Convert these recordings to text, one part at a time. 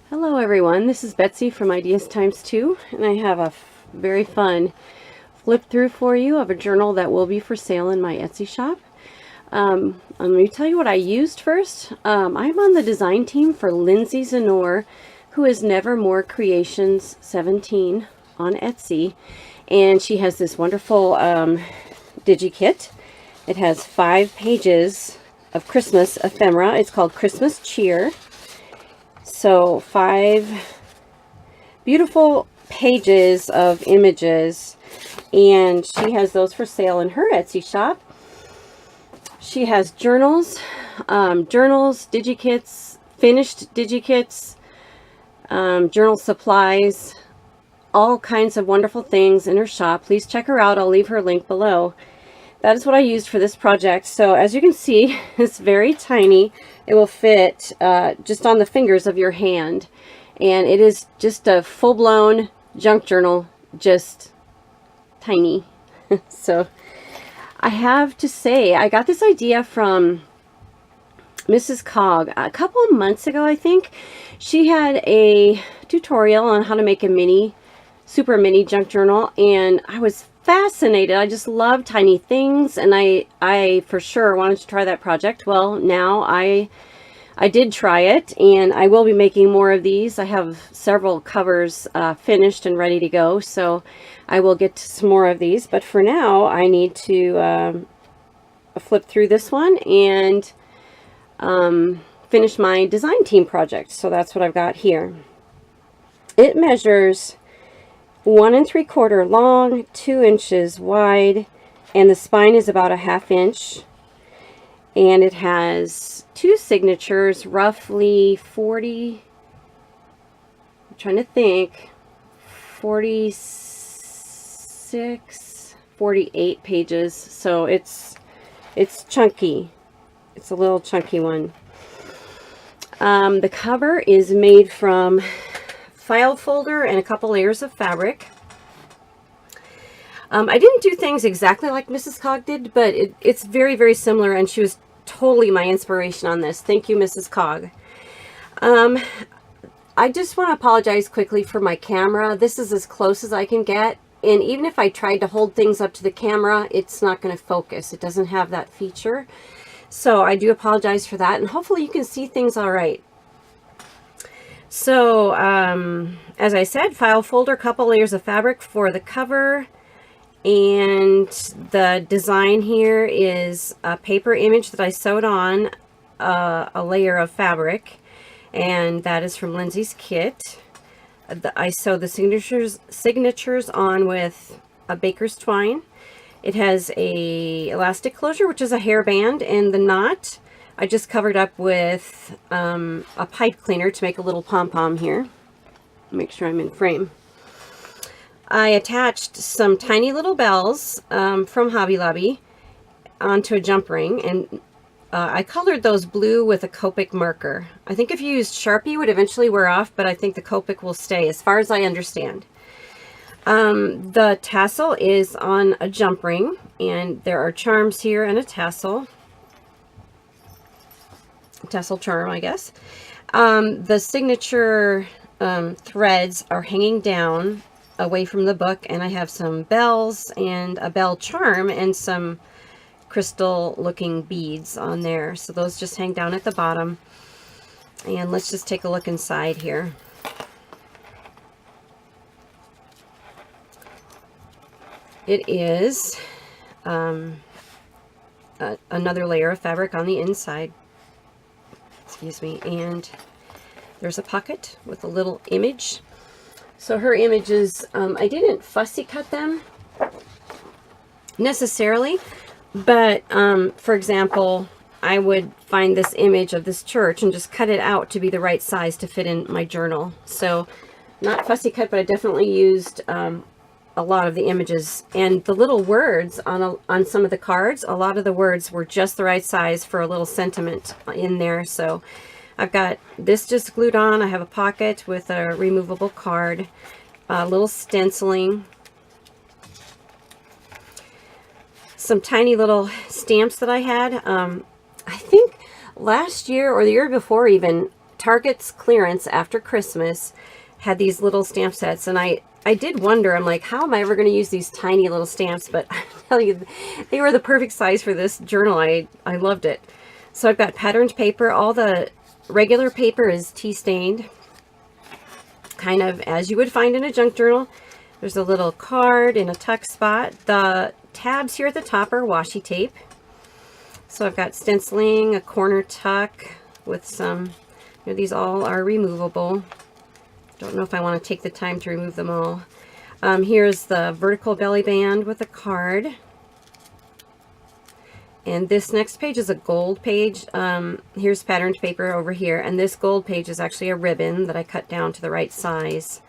Hello everyone, this is Betsy from Ideastimestwo, and I have a very fun flip through for you of a journal that will be for sale in my Etsy shop. Let me tell you what I used first. I'm on the design team for Lindsay Zenor, who is Nevermorecreations17 on Etsy, and she has this wonderful digi-kit. It has 5 pages of Christmas ephemera. It's called Christmas Cheer. So 5 beautiful pages of images, and she has those for sale in her Etsy shop. She has journals, digi-kits, finished digi-kits, journal supplies, all kinds of wonderful things in her shop. Please check her out. I'll leave her link below. That is what I used for this project. So as you can see, it's very tiny. It will fit just on the fingers of your hand. And it is just a full-blown junk journal, just tiny. So I have to say, I got this idea from Mrs. Cog a couple of months ago, I think. She had a tutorial on how to make a super mini junk journal, and I was fascinated. I just love tiny things, and I for sure wanted to try that project. Well, now I did try it, and I will be making more of these. I have several covers finished and ready to go, so I will get to some more of these. But for now, I need to flip through this one and finish my design team project. So that's what I've got here. It measures 1 3/4 long, 2 inches wide, and the spine is about a 1/2 inch. And it has 2 signatures, roughly 40, I'm trying to think, 46, 48 pages. So it's chunky. It's a little chunky one. The cover is made from file folder and a couple layers of fabric. I didn't do things exactly like Mrs. Cog did, but it's very, very similar, and she was totally my inspiration on this. Thank you, Mrs. Cog. I just want to apologize quickly for my camera. This is as close as I can get, and even if I tried to hold things up to the camera, it's not going to focus. It doesn't have that feature. So I do apologize for that, and hopefully you can see things all right. So, as I said, file folder, couple layers of fabric for the cover, and the design here is a paper image that I sewed on a layer of fabric, and that is from Lindsay's kit. I sewed the signatures on with a baker's twine. It has a elastic closure, which is a hairband, and the knot I just covered up with a pipe cleaner to make a little pom-pom here. Make sure I'm in frame. I attached some tiny little bells from Hobby Lobby onto a jump ring, and I colored those blue with a Copic marker. I think if you used Sharpie, it would eventually wear off, but I think the Copic will stay, as far as I understand. The tassel is on a jump ring, and there are charms here and a tassel charm, I guess. The signature threads are hanging down away from the book, and I have some bells and a bell charm and some crystal looking beads on there. So those just hang down at the bottom. And let's just take a look inside here. It is another layer of fabric on the inside. Excuse me. And there's a pocket with a little image. So her images, I didn't fussy cut them necessarily, but for example, I would find this image of this church and just cut it out to be the right size to fit in my journal. So not fussy cut, but I definitely used a lot of the images, and the little words on some of the cards, a lot of the words were just the right size for a little sentiment in there. So I've got this just glued on. I have a pocket with a removable card, a little stenciling, some tiny little stamps that I had. I think last year or the year before even, Target's clearance after Christmas had these little stamp sets, and I did wonder, I'm like, how am I ever going to use these tiny little stamps? But I tell you, they were the perfect size for this journal. I loved it. So I've got patterned paper. All the regular paper is tea stained, kind of as you would find in a junk journal. There's a little card in a tuck spot. The tabs here at the top are washi tape. So I've got stenciling, a corner tuck with some, you know, these all are removable. Don't know if I want to take the time to remove them all. Here's the vertical belly band with a card. And this next page is a gold page. Here's patterned paper over here. And this gold page is actually a ribbon that I cut down to the right size.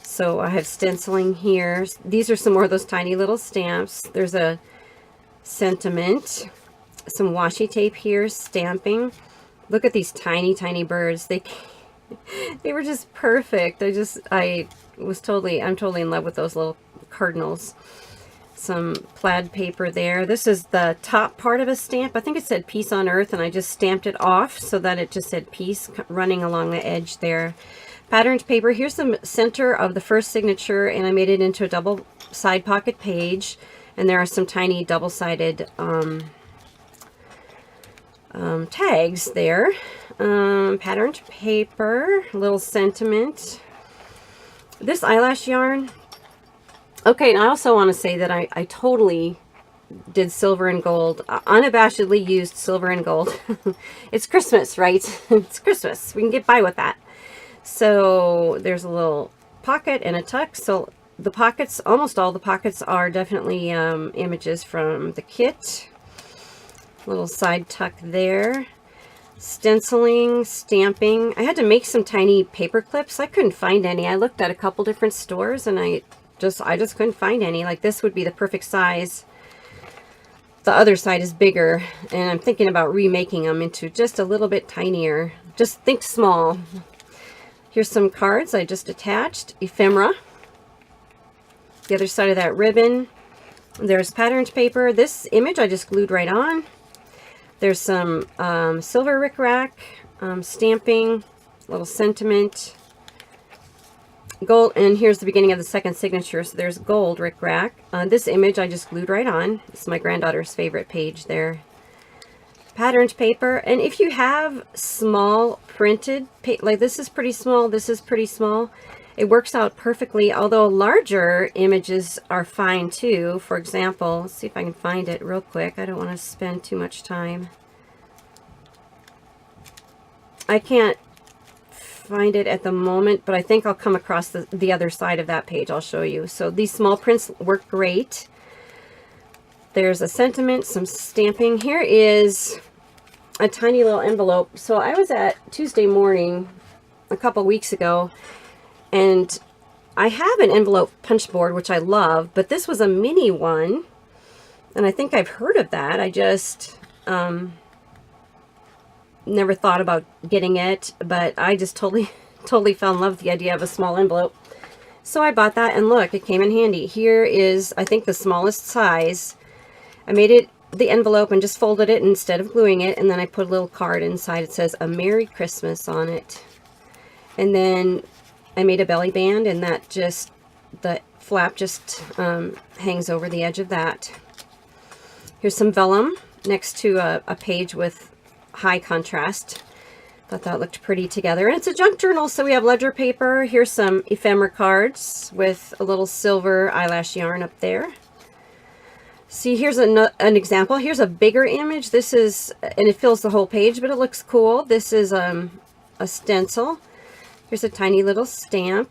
So I have stenciling here. These are some more of those tiny little stamps. There's a sentiment, some washi tape here, stamping. Look at these tiny, tiny birds. They were just perfect. I'm totally in love with those little cardinals. Some plaid paper there. This is the top part of a stamp. I think it said Peace on Earth, and I just stamped it off so that it just said peace running along the edge there. Patterned paper. Here's the center of the first signature, and I made it into a double side pocket page, and there are some tiny double-sided tags there. Patterned paper, a little sentiment. This eyelash yarn. Okay, and I also want to say that I totally did silver and gold, unabashedly used silver and gold. It's Christmas, right? It's Christmas. We can get by with that. So there's a little pocket and a tuck. So the pockets, almost all the pockets are definitely images from the kit. Little side tuck there. Stenciling, stamping. I had to make some tiny paper clips. I couldn't find any. I looked at a couple different stores and I just couldn't find any. Like, this would be the perfect size. The other side is bigger, and I'm thinking about remaking them into just a little bit tinier. Just think small. Here's some cards I just attached. Ephemera. The other side of that ribbon. There's patterned paper. This image I just glued right on. There's some silver rickrack, stamping, little sentiment, gold, and here's the beginning of the second signature. So there's gold rickrack. This image I just glued right on. It's my granddaughter's favorite page there. Patterned paper, and if you have small printed, like this is pretty small, this is pretty small, it works out perfectly, although larger images are fine too. For example, let's see if I can find it real quick. I don't want to spend too much time. I can't find it at the moment, but I think I'll come across the other side of that page. I'll show you. So these small prints work great. There's a sentiment, some stamping. Here is a tiny little envelope. So I was at Tuesday Morning a couple weeks ago, and I have an envelope punch board, which I love, but this was a mini one, and I think I've heard of that. I just never thought about getting it, but I just totally fell in love with the idea of a small envelope. So I bought that, and look, it came in handy. Here is, I think, the smallest size. I made it the envelope and just folded it instead of gluing it, and then I put a little card inside. It says a Merry Christmas on it. And then I made a belly band, and that just, the flap just hangs over the edge of that. Here's some vellum next to a page with high contrast. Thought that looked pretty together. And it's a junk journal, so we have ledger paper. Here's some ephemera cards with a little silver eyelash yarn up there. See, here's an example. Here's a bigger image. This is, and it fills the whole page, but it looks cool. This is a stencil. Here's a tiny little stamp.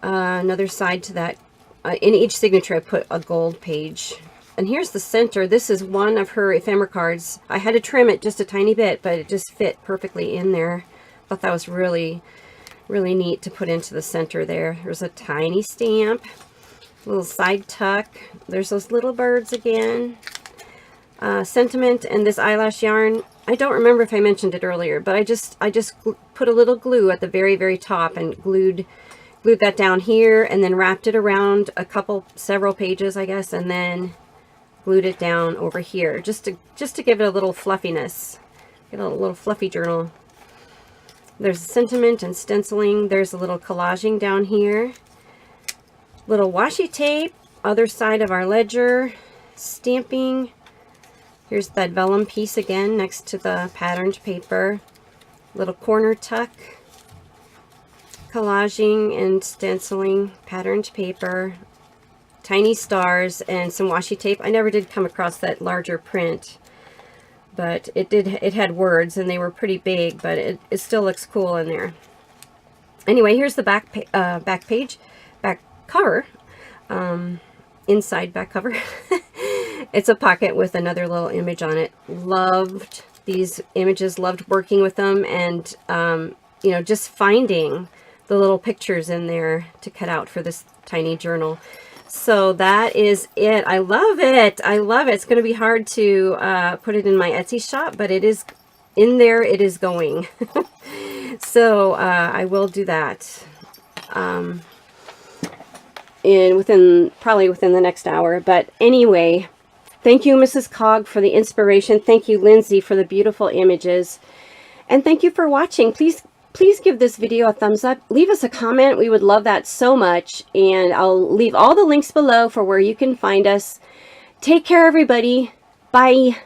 Another side to that. In each signature, I put a gold page. And here's the center. This is one of her ephemera cards. I had to trim it just a tiny bit, but it just fit perfectly in there. Thought that was really, really neat to put into the center there. There's a tiny stamp, little side tuck. There's those little birds again. Sentiment and this eyelash yarn. I don't remember if I mentioned it earlier, but I just put a little glue at the very, very top and glued that down here, and then wrapped it around several pages, I guess, and then glued it down over here just to give it a little fluffiness. Get a little fluffy journal. There's sentiment and stenciling. There's a little collaging down here. Little washi tape. Other side of our ledger. Stamping. Here's that vellum piece again next to the patterned paper. Little corner tuck. Collaging and stenciling. Patterned paper. Tiny stars and some washi tape. I never did come across that larger print, but it had words and they were pretty big, but it still looks cool in there. Anyway, here's the back cover, inside back cover. It's a pocket with another little image on it. Loved these images, loved working with them, and you know, just finding the little pictures in there to cut out for this tiny journal. So that is it. I love it. I love it. It's going to be hard to put it in my Etsy shop, but it is in there. It is going. So I will do that. And probably within the next hour. But anyway, thank you, Mrs. Cog, for the inspiration. Thank you, Lindsay, for the beautiful images. And thank you for watching. Please give this video a thumbs up. Leave us a comment. We would love that so much. And I'll leave all the links below for where you can find us. Take care, everybody. Bye.